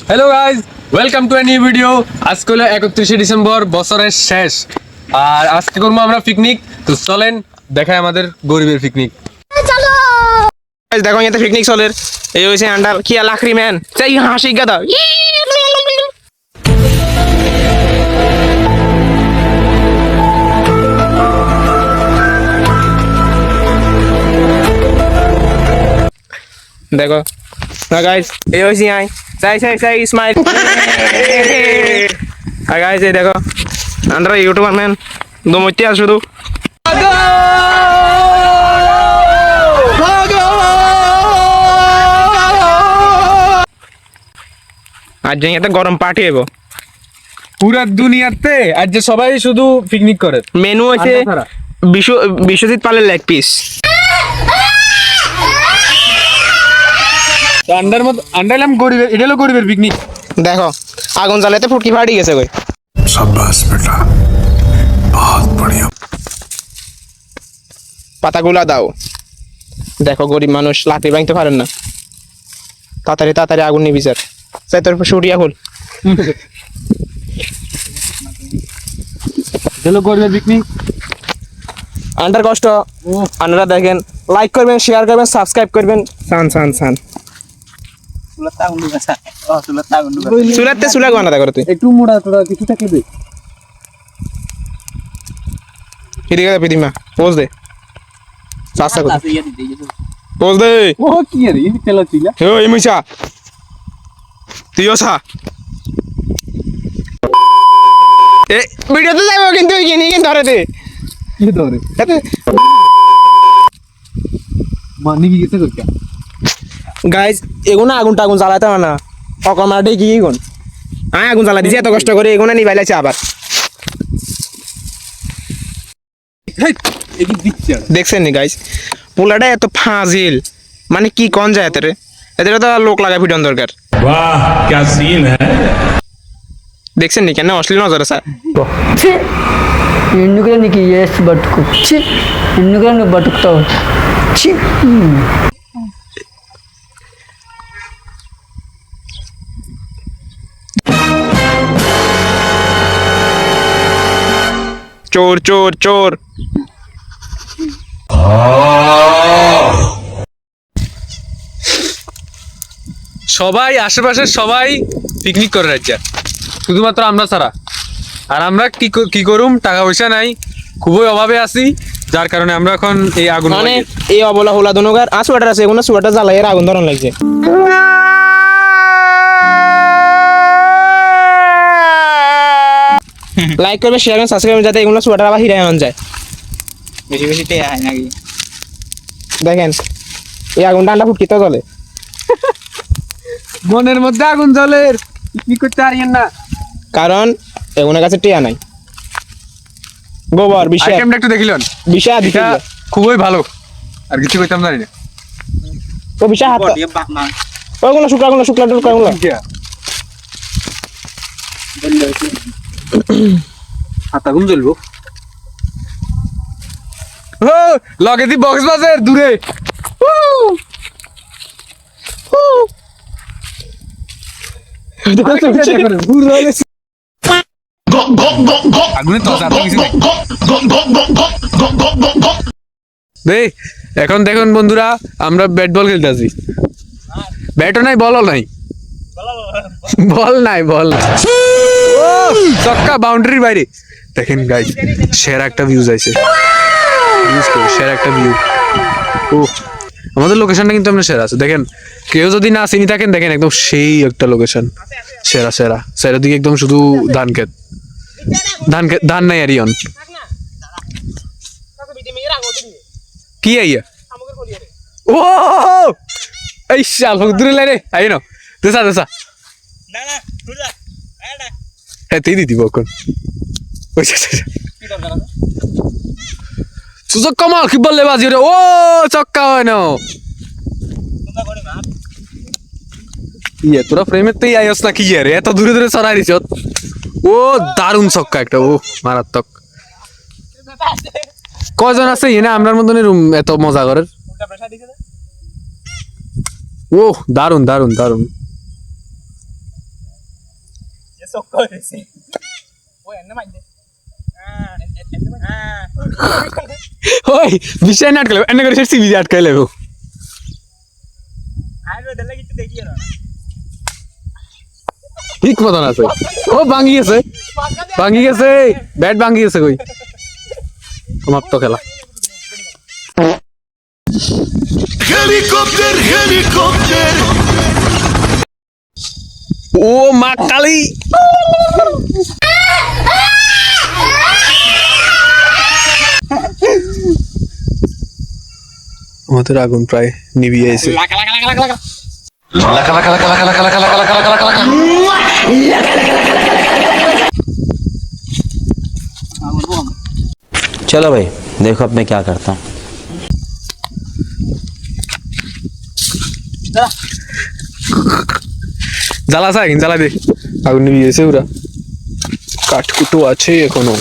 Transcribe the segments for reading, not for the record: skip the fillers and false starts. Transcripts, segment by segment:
Hello guys, welcome to a new video. আজকে হলো 31শে December, বছরের শেষ। আর আজকে করবো আমরা পিকনিক। তো চলেন দেখাই আমাদের গরিবের পিকনিক। দেখো এতে পিকনিক চলের এই হয়েছে আন্ডার কি লাখরি ম্যান চাই হাসি গাদা দেখো না গাইস এই হয়েছে আই চাই চাই চাই স্মাইল আর গাইস এই দেখো আন্ডার ইউটিউবার ম্যান দমইতে আর শুধু আজ এত গরম পার্টি হইব পুরা দুনিয়াতে আজ যে সবাই শুধু পিকনিক করে। মেনু হইছে বিশ্বজিৎ পালের লেগ পিস আন্ডার মত আন্ডারলাম গরিবের, এটা হলো গরিবের পিকনিক। দেখো আগুন জ্বালাতে ফুটকি ফাটি গেছে কই शाबाश बेटा बहुत बढ़िया পাতাগুলা দাও দেখো গরিব মানুষ লাকড়ি ভাঙতে পারেন না তাড়াতাড়ি তাড়াতাড়ি আগুন নিবি স্যার চাই তোর শুটিয়া হল এটা হলো গরিবের পিকনিক। আন্ডার কষ্ট আপনারা দেখেন লাইক করবেন শেয়ার করবেন সাবস্ক্রাইব করবেন সান সান সান চুলাতে চুলা বানাতে করো তুই একটু মোড়া তোরা কিছুটা খেবে। এদিকে পিদিমা পোজ দে চাষা কর পোজ দে ও কি রে এই তেলা চিলা ও এই মুইছা তুইও সা এ ভিডিওতে যাইবো কিন্তু ইনি কিন্তু ধরে দে কি ধরে মানি কি গেছে কইয়া গাইজ এগুলো আগুন টাগুন জ্বালাতে না অকমাটে কি গুণ হ্যাঁ আগুন জ্বালা দিছি এত কষ্ট করে এগুলো নিবাইলাইছে আবার দেখছেন নি গাইজ পোলাটা এত ফাজিল মানে কি কোন যায় এতে এদের তো লোক লাগা ভিডিও দরকার वाह क्या सीन है দেখছেন নি কেন অশ্লীল নজর স্যার ఎందుకురా నీకు ఏసి బతుకు చి ఎందుకురా నువ్వు బతుకుతావు చి চোর চোর চোর সবাই আশেপাশের সবাই পিকনিক করে রাজ্যা, শুধুমাত্র আমরা ছাড়া। আর আমরা কি করুম, টাকা পয়সা নাই, খুবই অভাবে আছি, যার কারণে আমরা এখন এই আগুন মানে এই অবলা হোলা দনুগার আর সোয়েটার আছে এগুলো সোয়েটার জ্বালাই আগুন ধরন লাগছে লাইক করবে শেয়ার করবেন সাবস্ক্রাইব করবেন যাতে এগুলো সোয়েটার আবার হিরায় আনন যায় বেশি বেশি তে হয় নাকি দেখেন এই আগুনটা আন্ডা ফুটকিতে জ্বলে মনের মধ্যে আগুন জ্বলে কি করতে পারিয়েন না, কারণ এগুলোর কাছে টিয়া নাই গোবর বিষয় আইটেমটা একটু দেখিলেন, বিষয় দিতে এটা খুবই ভালো, আর কিছু কইতাম জানি না। ও বিষয় হাত ওগুলো শুকলা টুকরা গুলো হাত আগুন জ্বলবো। ও লগে দি বক্স বাজের দূরে আগুনে তো এখন দেখুন বন্ধুরা, আমরা ব্যাট বল খেলতেছি। ব্যাটও নাই, বলও নাই, বল নাই। ও চক্কা বাউন্ডারির বাইরে। দেখেন গাইস, সেরা একটা ভিউজ আইছে, সেরা একটা ভিউ। ও আমাদের লোকেশনটা কিন্তু আমরা সেরা আছে। দেখেন কেউ যদি না চিনি থাকেন, দেখেন একদম সেই একটা লোকেশন, সেরা সেরা সেরা দিকে একদম শুধু ধান ক্ষেত, ধান নাই আরিয়ন কি আইয়া ও এই শাল দূরে লাই রে আই না দেসা দেসা হ্যাঁ তুই দিদি বকন সুযোগ কমাল কি বললে বাজি রে ও চক্কা হয় না ইয়ে তোরা ফ্রেমের তো আইস না কি রে এত দূরে দূরে সরাই দিছ ও দারুণ ছক্কা একটা ও মারাত্মক কজন আছে এনে আমরার মতন রুম এত মজা করার? ও দারুন দারুন দারুন। ওই বিষয় না আটকালে এনে করে সিবি আটকাই লাগো। ঠিক মতন আছে। ও ভাঙি গেছে, ভাঙি গেছে, ব্যাট ভাঙি গেছে কই। সমাপ্ত খেলা। Helicopter, helicopter. ও মা কালী, আমাদের আগুন প্রায় নিভিয়ে এসে। चलो भाई देखो अब मैं क्या करता हूँ। জ্বালা আছে আগুন, জ্বালা দে। আগুন নিভিয়ে এসে ওরা, কাঠকুটো আছে এখনো।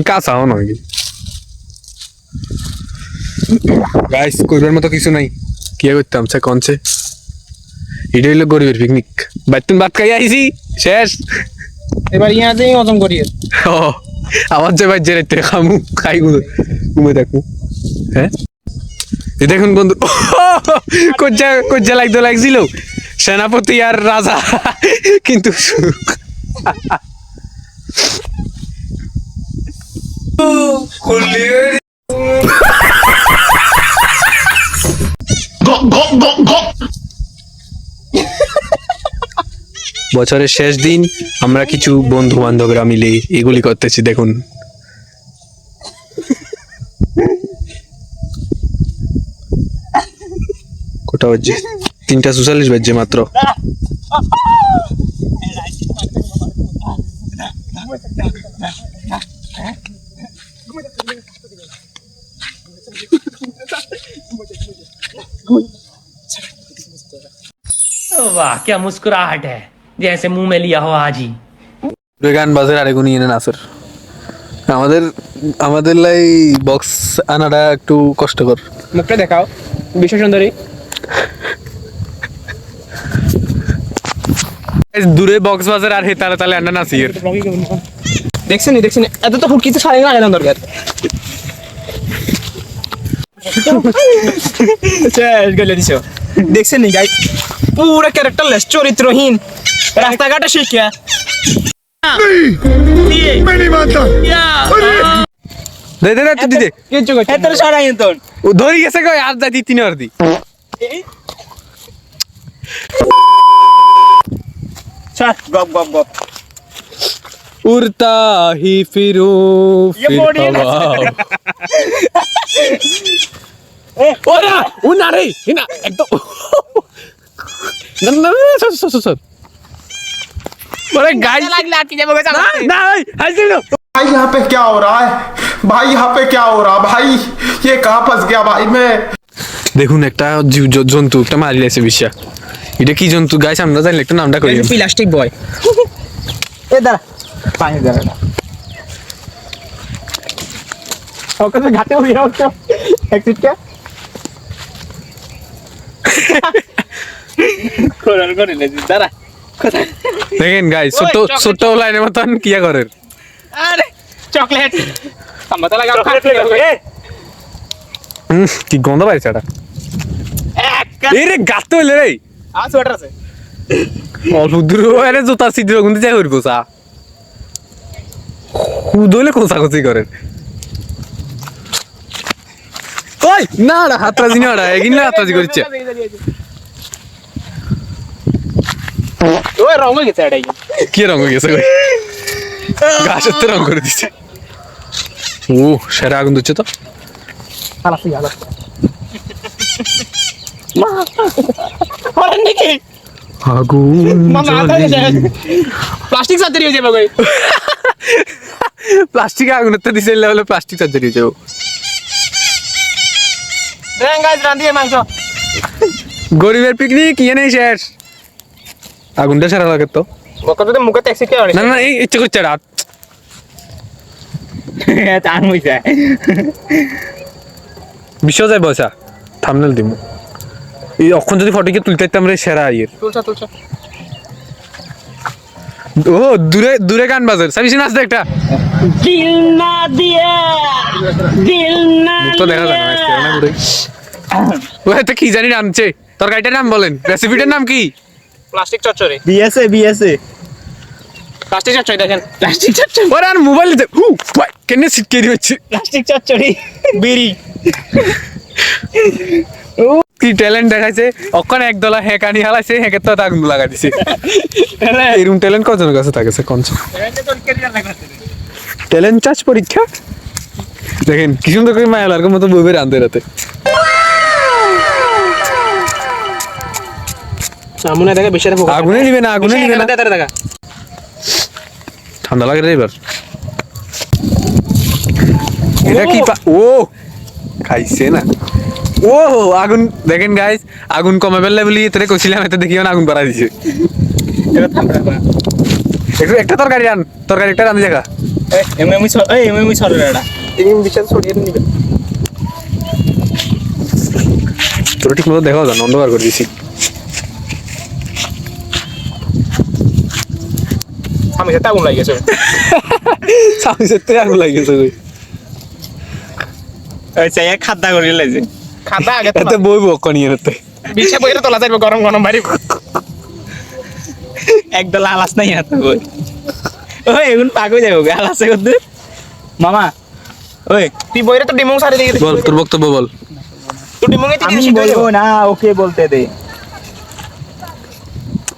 কাঁচাও নয় গাইস, করবার মতো কিছু নাই। কি করতাম সে কনছে, এটা হইলো গরিবের পিকনিক। বাইতুন ভাত খাই আইছি, শেষ। এবার ইয়াতেই হজম করি। ও আমার যে ভাই জেরাইতে খামু খাই ঘুমে থাকবো। হ্যাঁ এই দেখুন বন্ধু, কোজ্জা কোজ্জা লাগছিল সেনাপতি আর রাজা, কিন্তু বছরের শেষ দিন আমরা কিছু বন্ধু বান্ধবরা মিলে এগুলি করতেছি। দেখুন কোটা বাজছে, 3:44 বাজছে মাত্র। वाह क्या मुस्कुराहट है, जैसे मुंह में लिया हो आज ही। গান বাজের আরেকু নিয়ে নেন আসর। আমাদের আমাদের লাই বক্স আনাটা একটু কষ্টকর। মুখটা দেখাও বিশ্ব সুন্দরী। দূরে বক্স বাজার আর হেতালে তালে আন্ডা নাচি। দেখছেন এত তো কিছু সাড়ে না আগে দরকার। শেষ গেলে দিছো। দেখছেন নি গাইস, পুরো ক্যারেক্টারলেস, চরিত্রহীন, রাস্তাঘাটে শিখিয়া। দে দে তুই দিদে কিচ্ছু করছে এত সাড়াই তো ও ধরি গেছে কই আর যাই 3 আর দি। স্যার গপ গপ গপ उड़ता ही फिरो फिर हवा। ওরা ও না রে না একদম না না সর ওরে গাইস লাগলে আটকে যাবো গেছে। না না ভাই হাসি না भाई यहाँ पे क्या हो रहा है भाई यहाँ पे क्या हो रहा भाई ये कहाँ फंस गया भाई मैं দেখুন একটা জন্তু একটা মারি লাইছে বিশ্বা। এটা কি জন্তু গাইস আমরা জানি একটু নামটা করি। প্লাস্টিক বয়। এ দাঁড়া পানি দাঁড়া ওকে তো ঘাটে হয়ে যাচ্ছে এক সিটটা কোরাল করে লেজি দাঁড়া। দেখেন গাইস ছোট ছোট লাইনের মতন কিয়া করে। আরে চকলেট আমরা তো লাগা কি গন্ধ পাইছে এটা। এই রে গাত হইলে রে আমার সোয়েটার আছে অল্প দূর এরে জুতা সিদ্ধ গুনতে যাই হইব সা খুদলে কোসাকুচি করে। ওই না না হাতরাজি না এগিনলে হাতরাজি করছে। ওই রং হয়ে গেছে এটাই কি রং হয়ে গেছে গাছের তো রং করে দিচ্ছে। ও সেরা আগুন দিচ্ছে তো আলাসি আলাসি মা ওরে নাকি আগুন মামা আদা যায় প্লাস্টিক সাথে হয়ে যাবে কই প্লাস্টিক আগুনের তো দিছে লেভেলে প্লাস্টিক সার্জারি হয়ে যাবে। দেন গাইস রান্ধিয়ে মাংস। গরিবের পিকনিক ইয়ে নেই শেষ। আগুনটা সারা লাগে তো কততে মুখে ট্যাক্সি কে আরে না না এই ইচ্ছে করছে রাত টান হইছে বিশ্ব যায় বসা থামনেল দিমু এই অখন যদি ফটোকে তুলতে ইতাম রে সেরা আইয়ের তুলছা ও দূরে দূরে গান বাজার সাবিস নাচ দে একটা দিল না দিয়া দিল না মুখ তো দেখা যায় না আজকে না ঘুরে ও এটা কি জানি নামছে তরকারিটার নাম বলেন রেসিপিটার নাম কি প্লাস্টিক চচ্চড়ি বিএসএ প্লাস্টিক চচ্চড়ি দেখেন প্লাস্টিক চচ্চড়ি ওরে আর মোবাইল দে কেনে সিটকে দিচ্ছে প্লাস্টিক চচ্চড়ি বিড়ি কি ট্যালেন্ট দেখাইছে অক্ষণ একদলা হেকানি হালাইছে হেকে তো আগুন লাগা দিছে এরকম ট্যালেন্ট কজনের কাছে থাকেছে কোন ট্যালেন্ট চার্জ পরীক্ষা দেখেন কি সুন্দর করে মায়া লাগার মতো বইবে রান্ধে রাতে সামনে দেখা বেশি আগুনে নিবে না আগুনে নিবে না দেখা ঠান্ডা লাগে রে এবার এটা কি ও খাইছে না ও আগুন দেখেন গাইস আগুন কমাবে বলি তোরে কইছিলাম এতে দেখিও না আগুন বাড়াই দিছে একটু একটা তরকারি আন তরকারি একটা রান্ধি জায়গা এমএমই সরে এটা এই বিশাল ছড়িয়ে নিবে তোর ঠিক মতো দেখাও জান অন্ধকার করে দিছি আমি সেটা আগুন লাগিয়েছে সামনে সেতে আগুন লাগিয়েছে কই ওই চাই খাদ্দা করে লাইছে খাদা আগে এতে বইবো কনিয়ে এতে বিছা বইরে তোলা যাবে গরম গরম বাড়ি একদল আলাস নাই হাতে ওই ওই এখন পাক হয়ে যাবে আলাসে করতে মামা ওই তুই বইরে তো ডিমং সারি দিয়ে বল তোর বক্তব্য বল তুই ডিমং এ আমি তুই বলবো না ওকে বলতে দে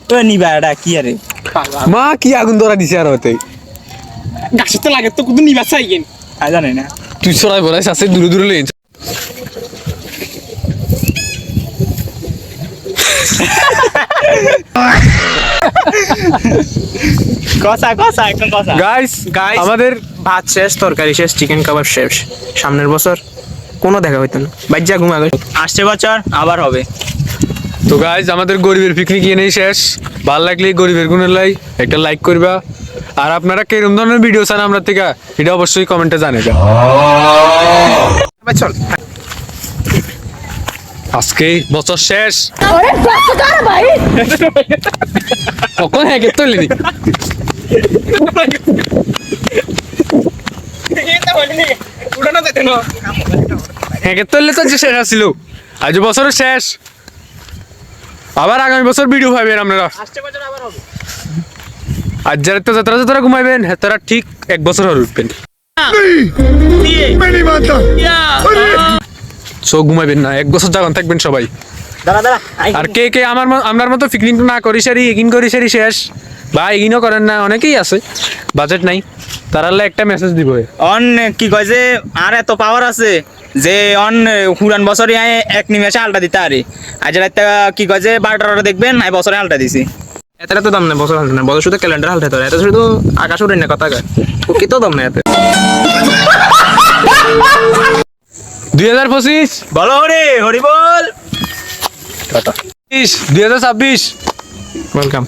ও নিবা এটা কি আরে মা কি আগুন ধরা দিছে আর হতে গাছে তো লাগে তো কুদু নিবা চাই কেন আই জানে না তুই সরাই বলাইস আছে দূরে দূরে লেন কসা একদম কসা গাইস Guys. আমাদের ভাত শেষ তরকারি শেষ চিকেন কাবাব শেষ সামনের বছর কোনো দেখা হইতো না বাজ্জা ঘুমা গেছে আসছে বছর আবার হবে তো গাইস আমাদের গরিবের পিকনিক এনেই শেষ ভালো লাগলে গরিবের গুণের লাই একটা লাইক করবা আর আপনারা কিরকম ধরনের ভিডিও চান আমরা থেকে এটা অবশ্যই কমেন্টে জানাবেন চল আজকে বছর শেষ अरे बस कर भाई কখন হ্যাঁ কে তুললি উড়ানো যেতে না হ্যাঁ কে তুললে তো যে শেষ আসছিল আজ বছর শেষ আবার আগামী বছর ভিডিও পাবেন আপনারা আসছে বছর আবার হবে আর যারা তো যাত্রা ঘুমাইবেন হ্যাঁ তারা ঠিক এক বছর হয়ে উঠবেন চোখ ঘুমাইবেন না এক বছর জাগান থাকবেন সবাই দাঁড়া আর কে কে আমার মতো পিকনিক না করি সারি এগিন করি সারি শেষ বা এগিনও করেন না অনেকেই আছে বাজেট নাই তারালে একটা মেসেজ দিব অন কি কয় যে আর এত পাওয়ার আছে যে অন পুরান বছরে এক নিমেষে আলটা দিতে আরে আজ রাতে কি কয় যে 12টা দেখবেন আই বছরে আলটা দিছি এতটা তো দাম না বছর হালতে না বছর শুধু ক্যালেন্ডার হালতে তোর এত শুধু আকাশ উড়ে না কথা কয় ও কি তো দাম না এত 2025 বলো রে হরি বল 2026 ওয়েলকাম